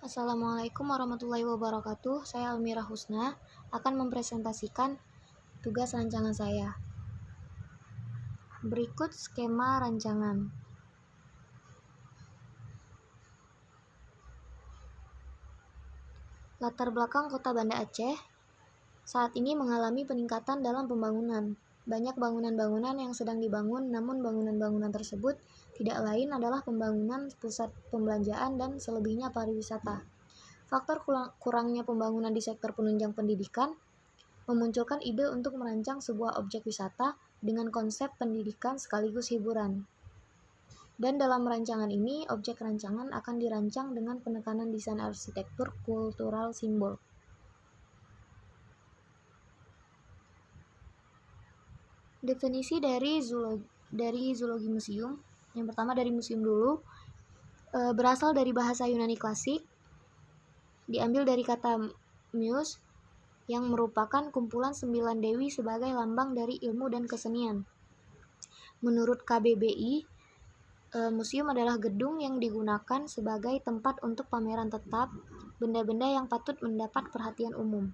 Assalamualaikum warahmatullahi wabarakatuh. Saya Almira Husna akan mempresentasikan tugas rancangan saya. Berikut skema rancangan. Latar belakang Kota Banda Aceh saat ini mengalami peningkatan dalam pembangunan. Banyak bangunan-bangunan yang sedang dibangun, namun bangunan-bangunan tersebut tidak lain adalah pembangunan pusat pembelanjaan dan selebihnya pariwisata. Faktor kurangnya pembangunan di sektor penunjang pendidikan memunculkan ide untuk merancang sebuah objek wisata dengan konsep pendidikan sekaligus hiburan. Dan dalam rancangan ini, objek rancangan akan dirancang dengan penekanan desain arsitektur kultural simbol. Definisi dari zoologi museum. Yang pertama dari museum dulu, berasal dari bahasa Yunani klasik, diambil dari kata muse yang merupakan kumpulan 9 dewi sebagai lambang dari ilmu dan kesenian. Menurut KBBI, museum adalah gedung yang digunakan sebagai tempat untuk pameran tetap benda-benda yang patut mendapat perhatian umum.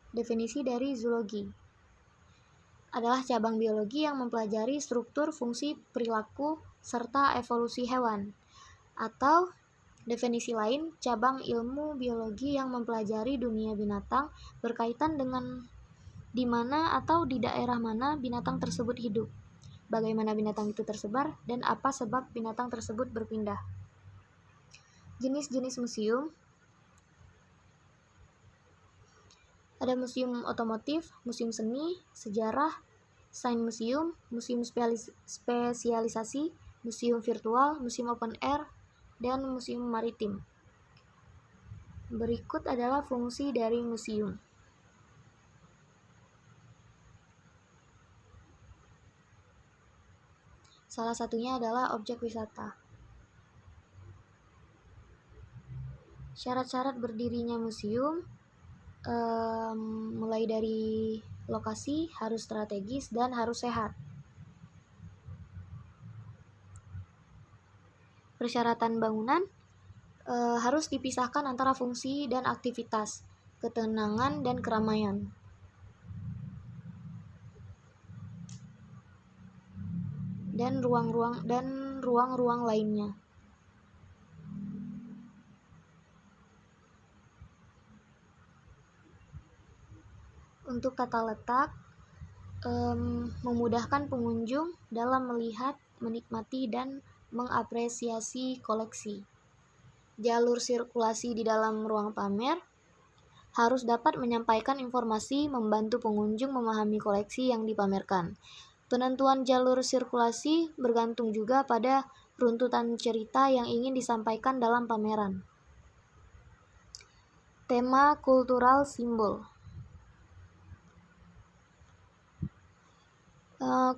Definisi dari zoologi adalah cabang biologi yang mempelajari struktur, fungsi, perilaku, serta evolusi hewan. Atau definisi lain, cabang ilmu biologi yang mempelajari dunia binatang berkaitan dengan di mana atau di daerah mana binatang tersebut hidup, bagaimana binatang itu tersebar, dan apa sebab binatang tersebut berpindah. Jenis-jenis museum. Ada museum otomotif, museum seni, sejarah, sains museum, museum spesialisasi, museum virtual, museum open air, dan museum maritim. Berikut adalah fungsi dari museum. Salah satunya adalah objek wisata. Syarat-syarat berdirinya museum mulai dari lokasi harus strategis dan harus sehat. Persyaratan bangunan harus dipisahkan antara fungsi dan aktivitas, ketenangan dan keramaian. Dan ruang-ruang lainnya. Untuk tata letak, memudahkan pengunjung dalam melihat, menikmati, dan mengapresiasi koleksi. Jalur sirkulasi di dalam ruang pamer harus dapat menyampaikan informasi, membantu pengunjung memahami koleksi yang dipamerkan. Penentuan jalur sirkulasi bergantung juga pada runtutan cerita yang ingin disampaikan dalam pameran. Tema kultural simbol.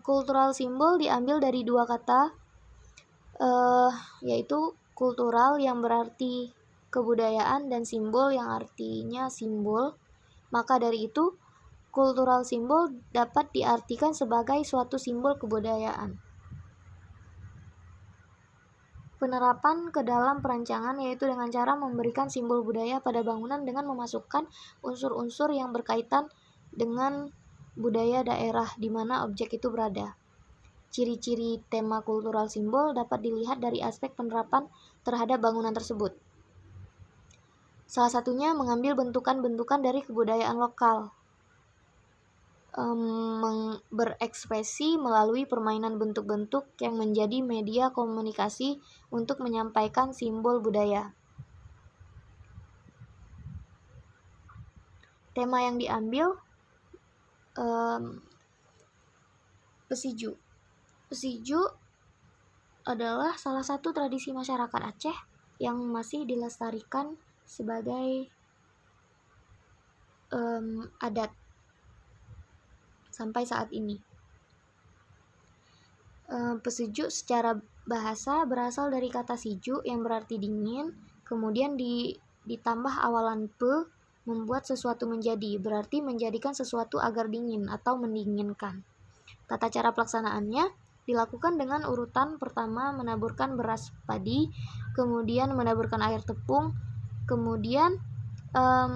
Kultural simbol diambil dari dua kata, yaitu kultural yang berarti kebudayaan dan simbol yang artinya simbol. Maka dari itu, kultural simbol dapat diartikan sebagai suatu simbol kebudayaan. Penerapan ke dalam perancangan yaitu dengan cara memberikan simbol budaya pada bangunan dengan memasukkan unsur-unsur yang berkaitan dengan budaya daerah di mana objek itu berada. Ciri-ciri tema kultural simbol dapat dilihat dari aspek penerapan terhadap bangunan tersebut. Salah satunya mengambil bentukan-bentukan dari kebudayaan lokal, berekspresi melalui permainan bentuk-bentuk yang menjadi media komunikasi untuk menyampaikan simbol budaya. Tema yang diambil pesiju. Pesiju adalah salah satu tradisi masyarakat Aceh yang masih dilestarikan sebagai adat sampai saat ini. Pesiju secara bahasa berasal dari kata siju yang berarti dingin, kemudian ditambah awalan pe, membuat sesuatu menjadi, berarti menjadikan sesuatu agar dingin atau mendinginkan. Tata cara pelaksanaannya, Dilakukan dengan urutan pertama menaburkan beras padi, kemudian menaburkan air tepung, kemudian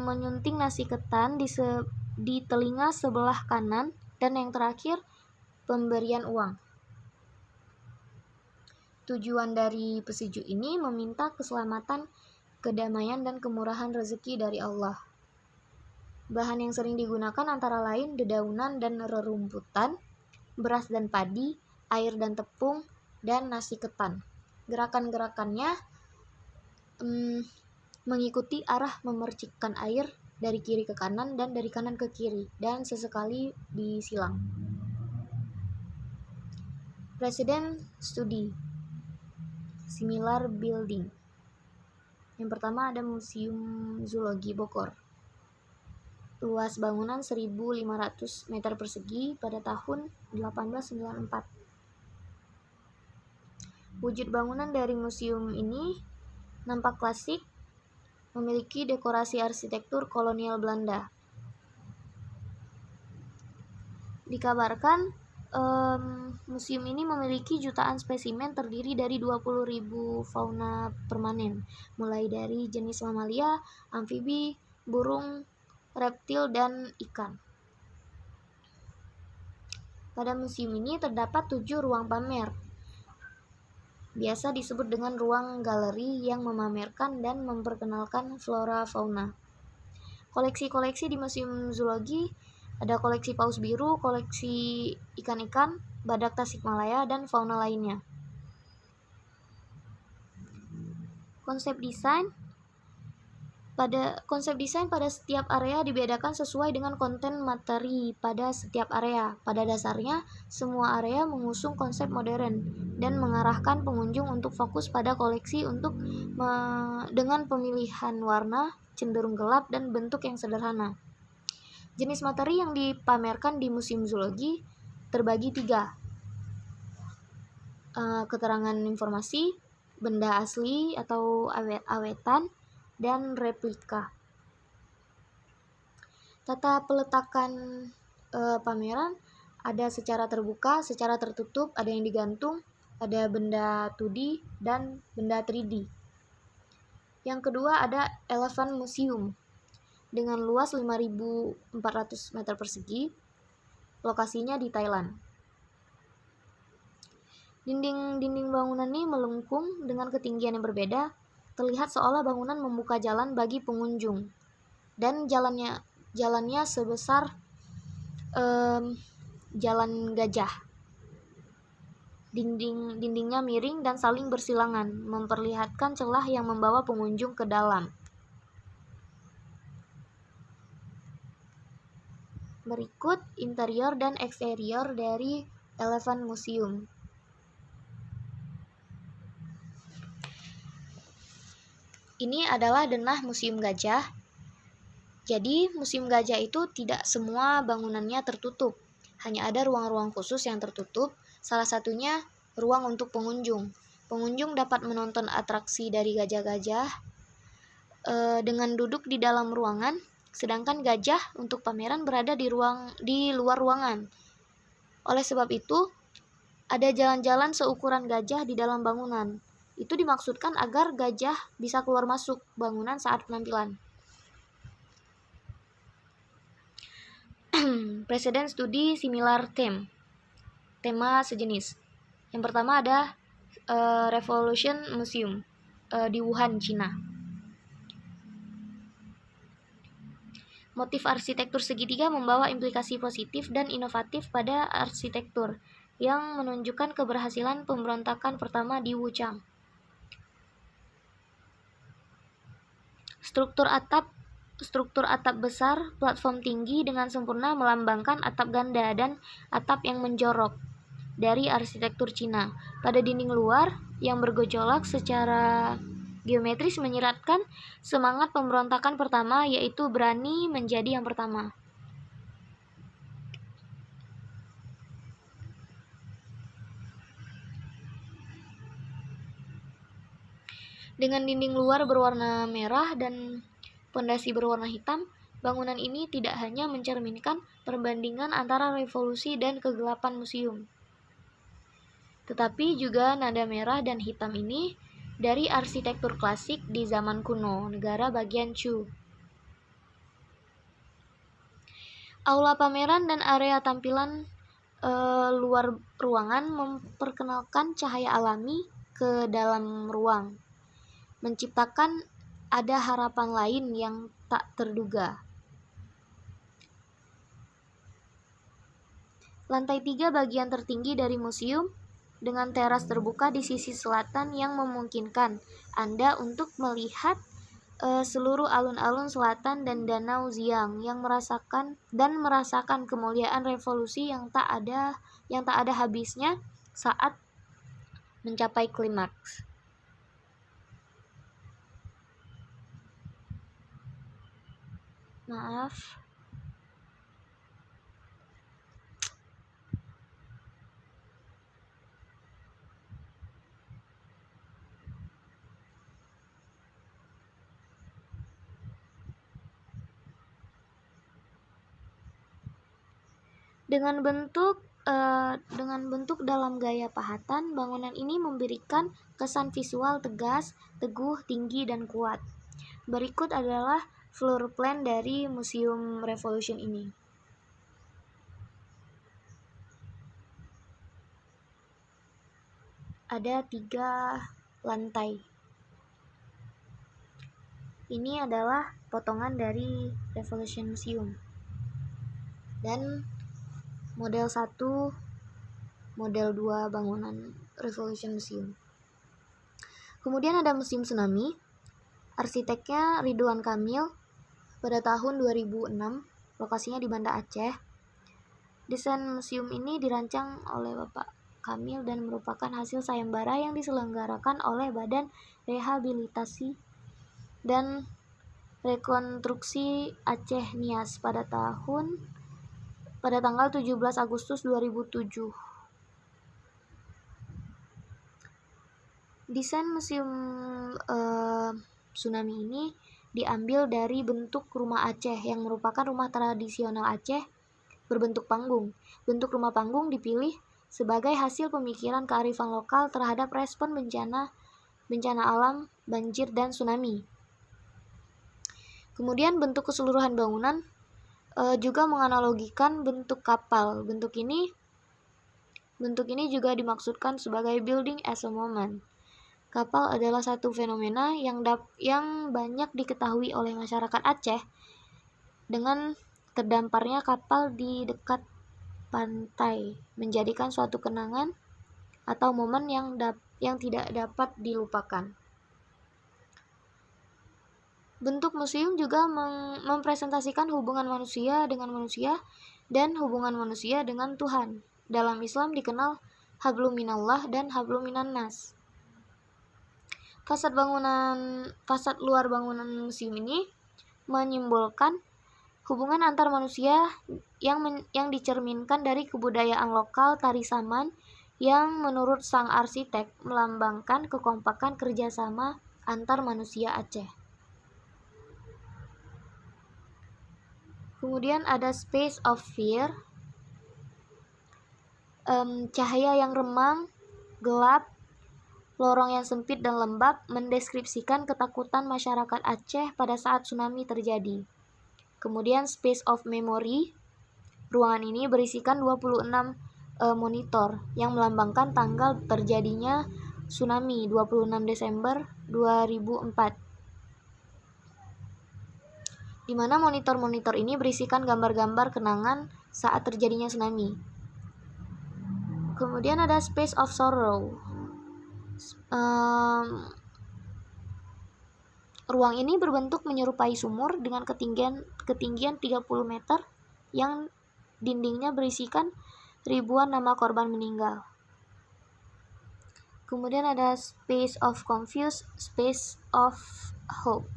menyunting nasi ketan di telinga sebelah kanan, dan yang terakhir pemberian uang. Tujuan dari pesuju ini meminta keselamatan, kedamaian, dan kemurahan rezeki dari Allah. Bahan yang sering digunakan antara lain dedaunan dan rerumputan, beras dan padi, air dan tepung, dan nasi ketan. Gerakan-gerakannya mengikuti arah memercikkan air dari kiri ke kanan dan dari kanan ke kiri, dan sesekali disilang. Presiden studi similar building. Yang pertama ada Museum Zoologi Bogor. Luas bangunan 1.500 meter persegi pada tahun 1894. Wujud bangunan dari museum ini nampak klasik, memiliki dekorasi arsitektur kolonial Belanda. Dikabarkan museum ini memiliki jutaan spesimen terdiri dari 20.000 fauna permanen, mulai dari jenis mamalia, amfibi, burung, reptil, dan ikan. Pada museum ini terdapat 7 ruang pamer. Biasa disebut dengan ruang galeri yang memamerkan dan memperkenalkan flora fauna. Koleksi-koleksi di Museum Zoologi ada koleksi paus biru, koleksi ikan-ikan, badak Tasikmalaya, dan fauna lainnya. Konsep desain pada setiap area dibedakan sesuai dengan konten materi pada setiap area. Pada dasarnya, semua area mengusung konsep modern dan mengarahkan pengunjung untuk fokus pada koleksi dengan pemilihan warna cenderung gelap dan bentuk yang sederhana. Jenis materi yang dipamerkan di Museum Zoologi terbagi 3. Keterangan informasi, benda asli atau awetan, dan replika. Tata peletakan pameran ada secara terbuka, secara tertutup, ada yang digantung, ada benda 2D dan benda 3D. Yang kedua ada Elephant Museum dengan luas 5.400 meter persegi, lokasinya di Thailand. Dinding-dinding bangunan ini melengkung dengan ketinggian yang berbeda, terlihat seolah bangunan membuka jalan bagi pengunjung, dan jalannya sebesar jalan gajah. Dindingnya miring dan saling bersilangan, memperlihatkan celah yang membawa pengunjung ke dalam. Berikut interior dan eksterior dari Elephant Museum. Ini adalah denah Museum Gajah. Jadi, Museum Gajah itu tidak semua bangunannya tertutup. Hanya ada ruang-ruang khusus yang tertutup, salah satunya ruang untuk pengunjung. Pengunjung dapat menonton atraksi dari gajah-gajah dengan duduk di dalam ruangan, sedangkan gajah untuk pameran berada di luar ruangan. Oleh sebab itu, ada jalan-jalan seukuran gajah di dalam bangunan. Itu dimaksudkan agar gajah bisa keluar masuk bangunan saat penampilan. Presiden studi similar theme. Tema sejenis. Yang pertama ada Revolution Museum di Wuhan, Cina. Motif arsitektur segitiga membawa implikasi positif dan inovatif pada arsitektur yang menunjukkan keberhasilan pemberontakan pertama di Wuchang. Struktur atap besar, platform tinggi dengan sempurna melambangkan atap ganda dan atap yang menjorok dari arsitektur Cina. Pada dinding luar yang bergejolak secara geometris menyiratkan semangat pemberontakan pertama, yaitu berani menjadi yang pertama. Dengan dinding luar berwarna merah dan pondasi berwarna hitam, bangunan ini tidak hanya mencerminkan perbandingan antara revolusi dan kegelapan museum. Tetapi juga nada merah dan hitam ini dari arsitektur klasik di zaman kuno, negara bagian Chu. Aula pameran dan area tampilan luar ruangan memperkenalkan cahaya alami ke dalam ruang, menciptakan ada harapan lain yang tak terduga. Lantai 3 bagian tertinggi dari museum dengan teras terbuka di sisi selatan yang memungkinkan Anda untuk melihat seluruh alun-alun selatan dan Danau Xiang yang merasakan kemuliaan revolusi yang tak ada habisnya saat mencapai klimaks. Maaf. Dengan bentuk dalam gaya pahatan, bangunan ini memberikan kesan visual tegas, teguh, tinggi, dan kuat. Berikut adalah floor plan dari Museum Revolution ini. Ada 3 lantai. Ini adalah potongan dari Revolution Museum. Dan model 1, model 2 bangunan Revolution Museum. Kemudian ada Museum Tsunami. Arsiteknya Ridwan Kamil pada tahun 2006. Lokasinya di Banda Aceh. Desain museum ini dirancang oleh Bapak Kamil dan merupakan hasil sayembara yang diselenggarakan oleh Badan Rehabilitasi dan Rekonstruksi Aceh Nias pada tanggal 17 Agustus 2007. Desain museum Tsunami ini diambil dari bentuk rumah Aceh yang merupakan rumah tradisional Aceh berbentuk panggung. Bentuk rumah panggung dipilih sebagai hasil pemikiran kearifan lokal terhadap respon bencana alam, banjir, dan tsunami. Kemudian bentuk keseluruhan bangunan juga menganalogikan bentuk kapal. Bentuk ini juga dimaksudkan sebagai building as a moment. Kapal adalah satu fenomena yang banyak diketahui oleh masyarakat Aceh dengan terdamparnya kapal di dekat pantai, menjadikan suatu kenangan atau momen yang tidak dapat dilupakan. Bentuk museum juga mempresentasikan hubungan manusia dengan manusia dan hubungan manusia dengan Tuhan. Dalam Islam dikenal hablum minallah dan hablum minannas. Fasad luar bangunan museum ini menyimbolkan hubungan antar manusia yang dicerminkan dari kebudayaan lokal tari saman yang menurut sang arsitek melambangkan kekompakan kerjasama antar manusia Aceh. Kemudian ada Space of Fear, cahaya yang remang, gelap, lorong yang sempit dan lembab mendeskripsikan ketakutan masyarakat Aceh pada saat tsunami terjadi. Kemudian Space of Memory, ruangan ini berisikan 26 monitor yang melambangkan tanggal terjadinya tsunami 26 Desember 2004. Di mana monitor-monitor ini berisikan gambar-gambar kenangan saat terjadinya tsunami. Kemudian ada Space of Sorrow. Ruang ini berbentuk menyerupai sumur dengan ketinggian 30 meter yang dindingnya berisikan ribuan nama korban meninggal. Kemudian ada Space of Confused, Space of Hope.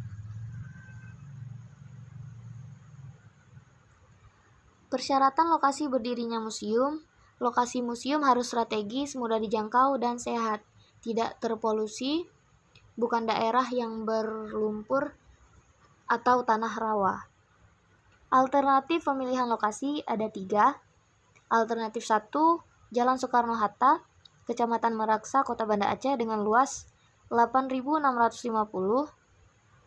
Persyaratan lokasi berdirinya museum. Lokasi museum harus strategis, mudah dijangkau, dan sehat. Tidak terpolusi, bukan daerah yang berlumpur atau tanah rawa. Alternatif pemilihan lokasi ada 3. Alternatif 1, Jalan Soekarno-Hatta. Kecamatan Meraksa, Kota Banda Aceh dengan luas 8.650.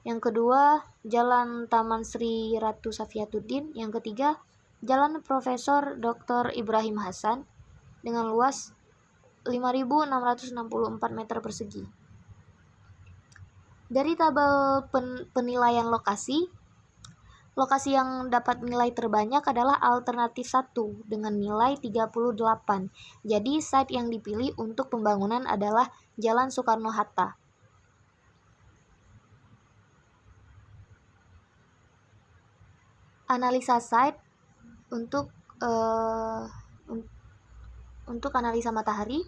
Yang kedua, Jalan Taman Sri Ratu Safiatuddin. Yang ketiga, Jalan Profesor Dr. Ibrahim Hasan dengan luas 5.664 meter persegi. Dari tabel penilaian lokasi yang dapat nilai terbanyak adalah alternatif 1 dengan nilai 38. Jadi site yang dipilih untuk pembangunan adalah Jalan Soekarno-Hatta. Analisa site untuk analisa matahari.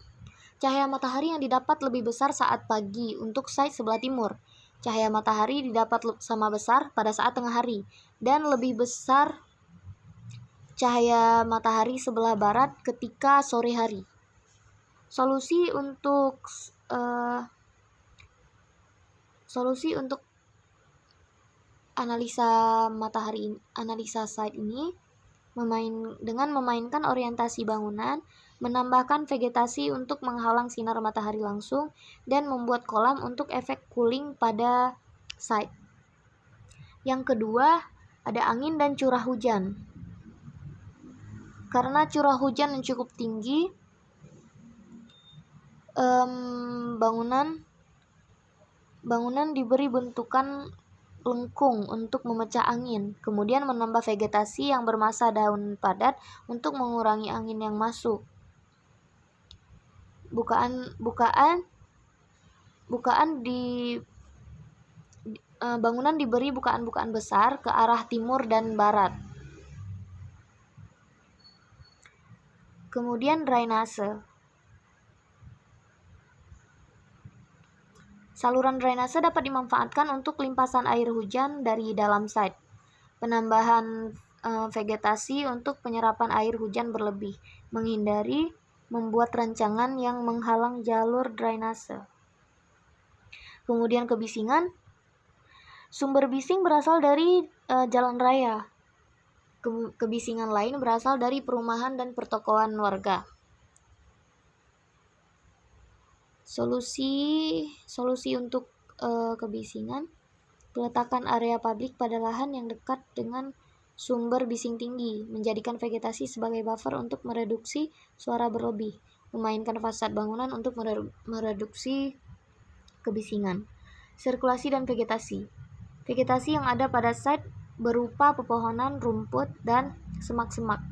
Cahaya matahari yang didapat lebih besar saat pagi untuk site sebelah timur. Cahaya matahari didapat sama besar pada saat tengah hari, dan lebih besar cahaya matahari sebelah barat ketika sore hari. Solusi untuk analisa matahari, analisa site ini dengan memainkan orientasi bangunan, menambahkan vegetasi untuk menghalang sinar matahari langsung, dan membuat kolam untuk efek cooling pada site. Yang kedua, ada angin dan curah hujan. Karena curah hujan yang cukup tinggi, bangunan diberi bentukan lengkung untuk memecah angin, kemudian menambah vegetasi yang bermassa daun padat untuk mengurangi angin yang masuk. Bangunan diberi bukaan-bukaan besar ke arah timur dan barat. Kemudian drainase. Saluran drainase dapat dimanfaatkan untuk limpasan air hujan dari dalam site. Penambahan vegetasi untuk penyerapan air hujan berlebih, menghindari membuat rancangan yang menghalang jalur drainase. Kemudian kebisingan. Sumber bising berasal dari jalan raya. Kebisingan lain berasal dari perumahan dan pertokoan warga. Solusi untuk kebisingan: peletakan area publik pada lahan yang dekat dengan sumber bising tinggi, menjadikan vegetasi sebagai buffer untuk mereduksi suara berlebih, memainkan fasad bangunan untuk mereduksi kebisingan. Sirkulasi dan vegetasi. Vegetasi yang ada pada site berupa pepohonan, rumput, dan semak-semak.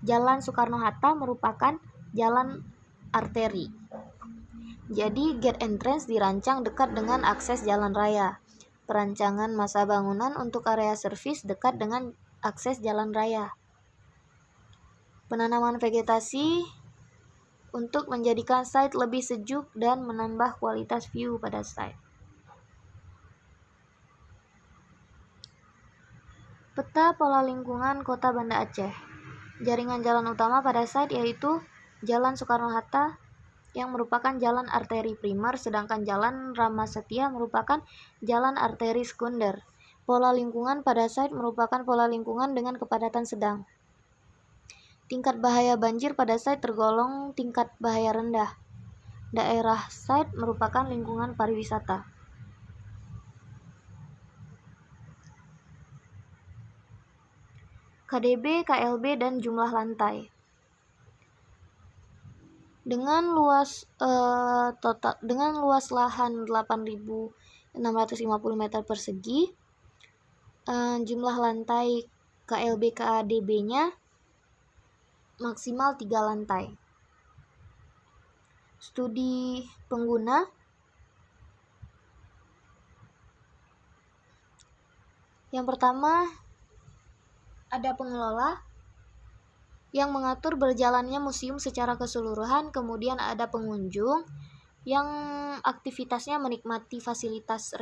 Jalan Soekarno-Hatta merupakan jalan arteri. Jadi, gate entrance dirancang dekat dengan akses jalan raya. Perancangan masa bangunan untuk area servis dekat dengan akses jalan raya. Penanaman vegetasi untuk menjadikan site lebih sejuk dan menambah kualitas view pada site. Peta pola lingkungan Kota Banda Aceh. Jaringan jalan utama pada site yaitu Jalan Soekarno-Hatta yang merupakan jalan arteri primer, sedangkan Jalan Ramasetia merupakan jalan arteri sekunder. Pola lingkungan pada site merupakan pola lingkungan dengan kepadatan sedang. Tingkat bahaya banjir pada site tergolong tingkat bahaya rendah. Daerah site merupakan lingkungan pariwisata. KDB, KLB, dan jumlah lantai. Dengan luas lahan 8.650 meter persegi, jumlah lantai KLB KDB-nya maksimal 3 lantai. Studi pengguna. Yang pertama, ada pengelola yang mengatur berjalannya museum secara keseluruhan, kemudian ada pengunjung yang aktivitasnya menikmati fasilitas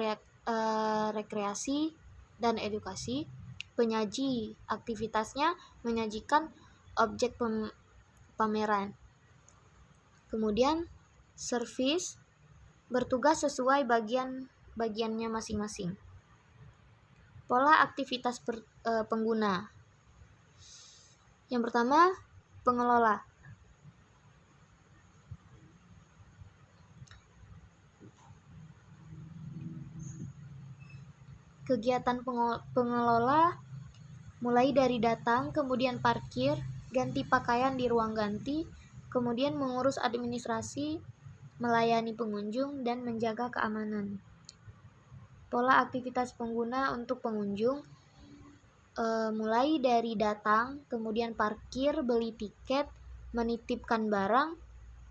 rekreasi dan edukasi. Penyaji aktivitasnya menyajikan objek pameran. Kemudian servis bertugas sesuai bagiannya masing-masing. Pola aktivitas pengguna. Yang pertama, pengelola. Kegiatan pengelola mulai dari datang, kemudian parkir, ganti pakaian di ruang ganti, kemudian mengurus administrasi, melayani pengunjung, dan menjaga keamanan. Pola aktivitas pengguna untuk pengunjung mulai dari datang, kemudian parkir, beli tiket, menitipkan barang,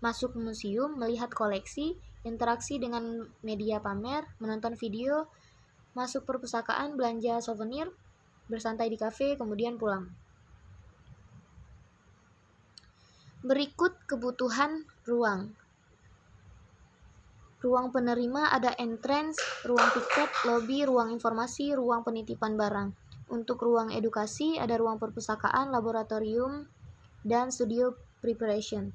masuk museum, melihat koleksi, interaksi dengan media pamer, menonton video, masuk perpustakaan, belanja souvenir, bersantai di kafe, kemudian pulang. Berikut kebutuhan ruang. Ruang penerima ada entrance, ruang tiket, lobby, ruang informasi, ruang penitipan barang. Untuk ruang edukasi ada ruang perpustakaan, laboratorium, dan studio preparation.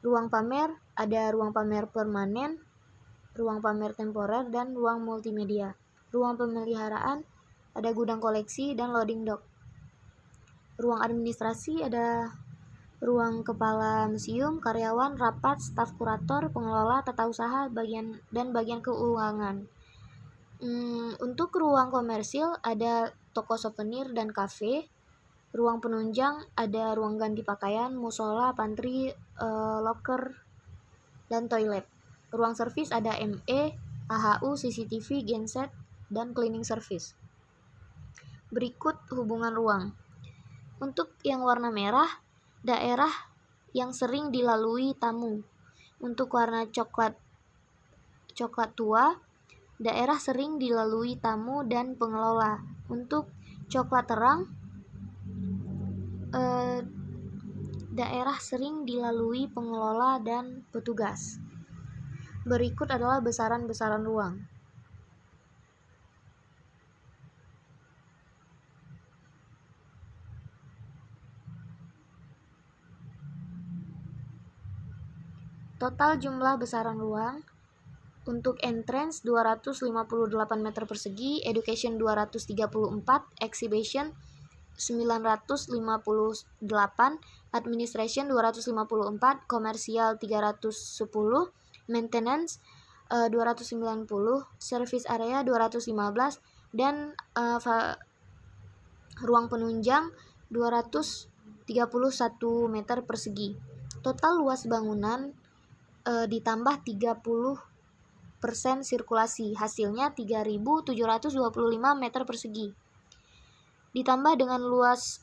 Ruang pamer ada ruang pamer permanen, ruang pamer temporer, dan ruang multimedia. Ruang pemeliharaan ada gudang koleksi dan loading dock. Ruang administrasi ada ruang kepala museum, karyawan, rapat, staf kurator, pengelola, tata usaha, bagian keuangan. Untuk ruang komersil ada toko souvenir dan kafe. Ruang penunjang ada ruang ganti pakaian, musola, pantry, locker, dan toilet. Ruang servis ada ME, AHU, CCTV, genset, dan cleaning service. Berikut hubungan ruang. Untuk yang warna merah, daerah yang sering dilalui tamu. Untuk warna coklat tua, daerah sering dilalui tamu dan pengelola. Untuk coklat terang, daerah sering dilalui pengelola dan petugas. Berikut adalah besaran-besaran ruang. Total jumlah besaran ruang. Untuk entrance 258 meter persegi, education 234, exhibition 958, administration 254, komersial 310, maintenance 290, service area 215, dan ruang penunjang 231 meter persegi. Total luas bangunan ditambah 30% sirkulasi, hasilnya 3.725 meter persegi. Ditambah dengan luas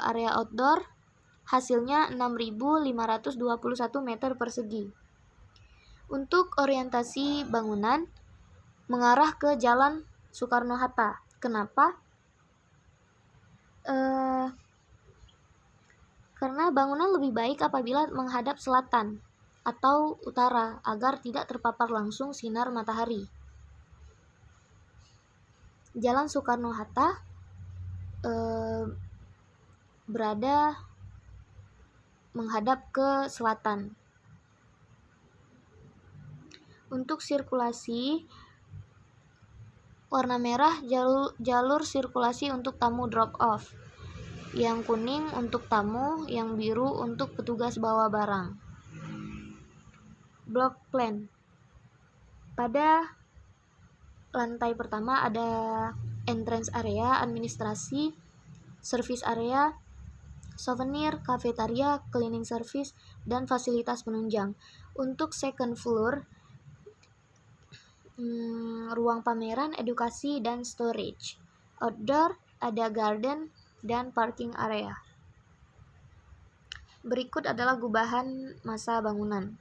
area outdoor, hasilnya 6.521 meter persegi. Untuk orientasi bangunan, mengarah ke Jalan Soekarno-Hatta. Kenapa? Karena bangunan lebih baik apabila menghadap selatan atau utara agar tidak terpapar langsung sinar matahari. Jalan Soekarno-Hatta berada menghadap ke selatan. Untuk sirkulasi, warna merah jalur sirkulasi untuk tamu drop off, yang kuning untuk tamu, yang biru untuk petugas bawa barang. Block plan. Pada lantai pertama ada entrance area, administrasi, service area, souvenir, kafetaria, cleaning service, dan fasilitas penunjang. Untuk second floor, ruang pameran, edukasi, dan storage. Outdoor ada garden dan parking area. Berikut adalah gubahan masa bangunan.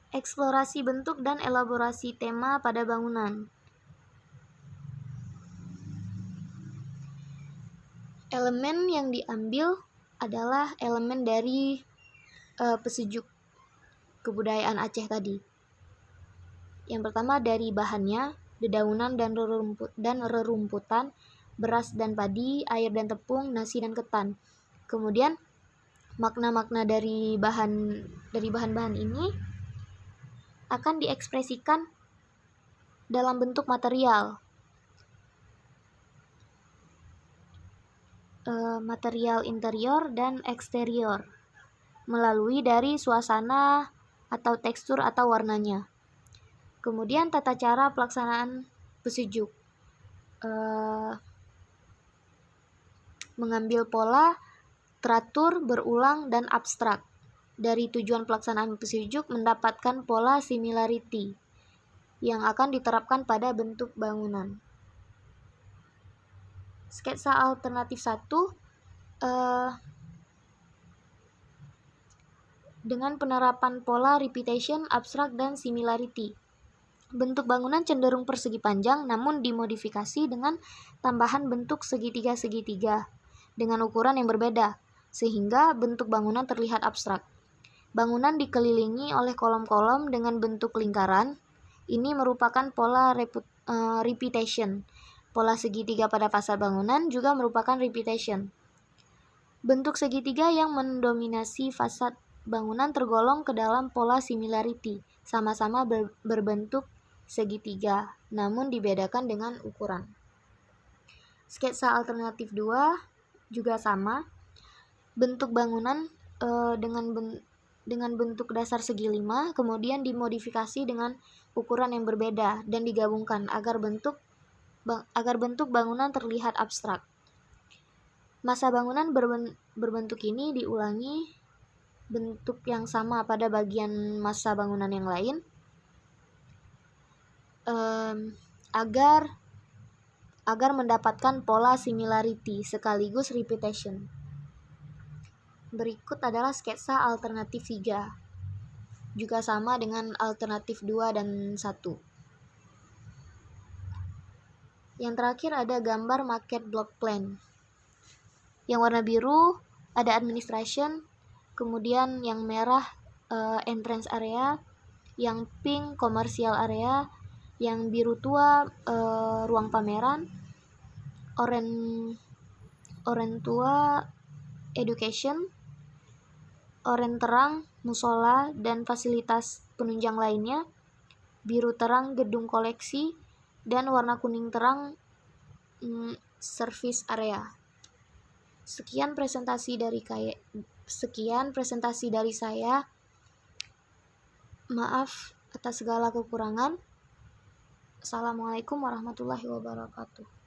Eksplorasi bentuk dan elaborasi tema pada bangunan. Elemen yang diambil adalah elemen dari pesejuk kebudayaan Aceh tadi. Yang pertama dari bahannya, dedaunan dan rerumputan, beras dan padi, air dan tepung, nasi dan ketan. Kemudian makna-makna dari bahan-bahan ini akan diekspresikan dalam bentuk material. Material interior dan eksterior. melalui dari suasana atau tekstur atau warnanya. Kemudian tata cara pelaksanaan pesujuk. Mengambil pola, teratur, berulang, dan abstrak. Dari tujuan pelaksanaan pesujuk mendapatkan pola similarity yang akan diterapkan pada bentuk bangunan. Sketsa alternatif 1 dengan penerapan pola repetition, abstrak, dan similarity. Bentuk bangunan cenderung persegi panjang namun dimodifikasi dengan tambahan bentuk segitiga-segitiga dengan ukuran yang berbeda, sehingga bentuk bangunan terlihat abstrak. Bangunan dikelilingi oleh kolom-kolom dengan bentuk lingkaran. Ini merupakan pola repetition. Pola segitiga pada fasad bangunan juga merupakan repetition. Bentuk segitiga yang mendominasi fasad bangunan tergolong ke dalam pola similarity, sama-sama berbentuk segitiga, namun dibedakan dengan ukuran. Sketsa alternatif 2 juga sama, bentuk bangunan dengan bentuk dasar segi 5, kemudian dimodifikasi dengan ukuran yang berbeda dan digabungkan agar bentuk bangunan terlihat abstrak. Massa bangunan berbentuk ini diulangi bentuk yang sama pada bagian massa bangunan yang lain agar mendapatkan pola similarity sekaligus repetition. Berikut adalah sketsa alternatif 3. Juga sama dengan alternatif 2 dan 1. Yang terakhir ada gambar market block plan. Yang warna biru ada administration, kemudian yang merah entrance area, yang pink commercial area, yang biru tua ruang pameran, oranye tua education, oranye terang musola dan fasilitas penunjang lainnya, biru terang gedung koleksi, dan warna kuning terang service area. Sekian presentasi dari saya. Maaf atas segala kekurangan. Assalamualaikum warahmatullahi wabarakatuh.